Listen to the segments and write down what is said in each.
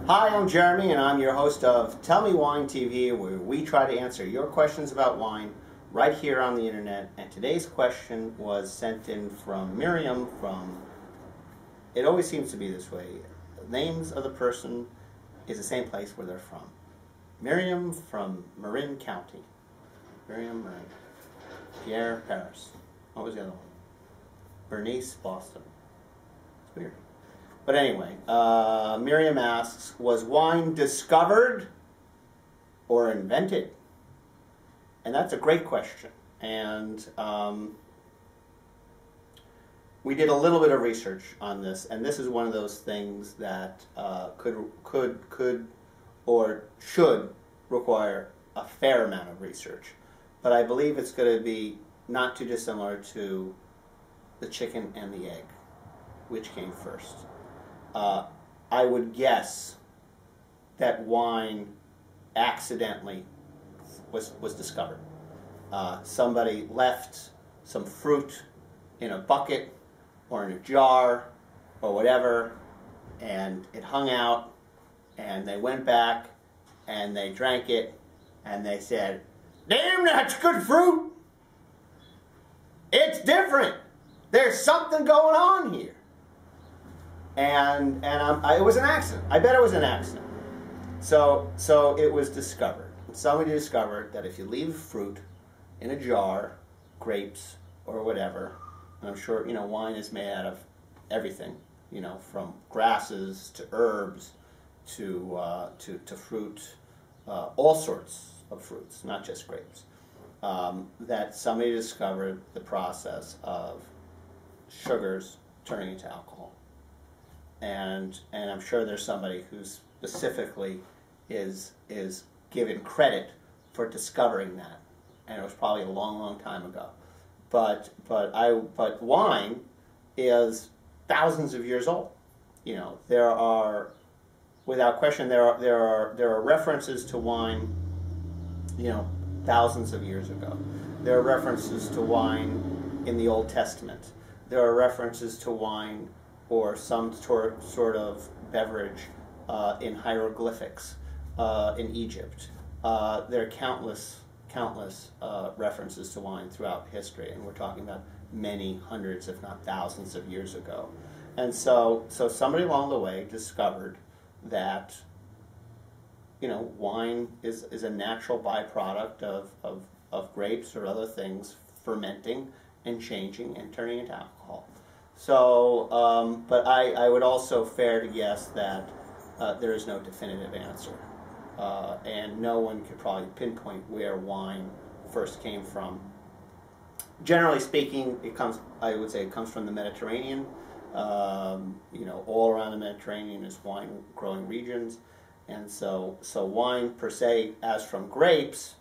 Hi, I'm Jeremy, and I'm your host of Tell Me Wine TV, where we try to answer your questions about wine right here on the internet. And today's question was sent in from Miriam from, it always seems to be this way, the names of the person is the same place where they're from. Miriam from Marin County. Miriam, Marin. Pierre, Paris. What was the other one? Bernice, Boston. It's weird. But anyway, Miriam asks, was wine discovered or invented? And that's a great question. And we did a little bit of research on this, and this is one of those things that could or should require a fair amount of research. But I believe it's going to be not too dissimilar to the chicken and the egg. Which came first? I would guess that wine accidentally was discovered. Somebody left some fruit in a bucket or in a jar or whatever, and it hung out, and they went back and they drank it, and they said, "Damn, that's good fruit. It's different. There's something going on here." And it was an accident. I bet it was an accident. So it was discovered. Somebody discovered that if you leave fruit in a jar, grapes or whatever, and I'm sure wine is made out of everything, from grasses to herbs to fruit, all sorts of fruits, not just grapes. That somebody discovered the process of sugars turning into alcohol. And I'm sure there's somebody who specifically is given credit for discovering that, and it was probably a long time ago. But wine is thousands of years old. There are, without question, there are references to wine, thousands of years ago. There are references to wine in the Old Testament. There are references to wine or some sort of beverage in hieroglyphics in Egypt. There are countless references to wine throughout history, and we're talking about many hundreds, if not thousands of years ago. And so somebody along the way discovered that wine is a natural byproduct of grapes or other things fermenting and changing and turning into alcohol. So, but I would also fare to guess that there is no definitive answer, and no one could probably pinpoint where wine first came from. Generally speaking, I would say it comes from the Mediterranean. All around the Mediterranean is wine growing regions, and so wine per se, as from grapes,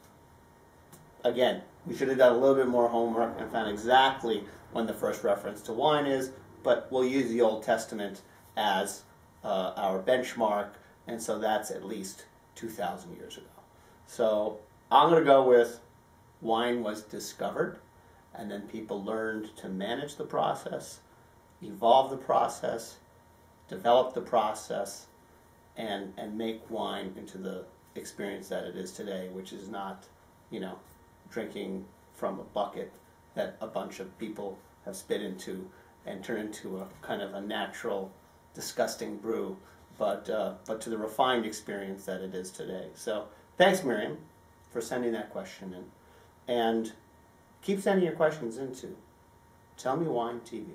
again, we should have done a little bit more homework and found exactly when the first reference to wine is, but we'll use the Old Testament as our benchmark, and so that's at least 2,000 years ago. So I'm going to go with wine was discovered, and then people learned to manage the process, evolve the process, develop the process, and make wine into the experience that it is today, which is not, drinking from a bucket that a bunch of people have spit into and turned into a kind of a natural, disgusting brew, but to the refined experience that it is today. So thanks, Miriam, for sending that question in. And keep sending your questions into Tell Me Wine TV.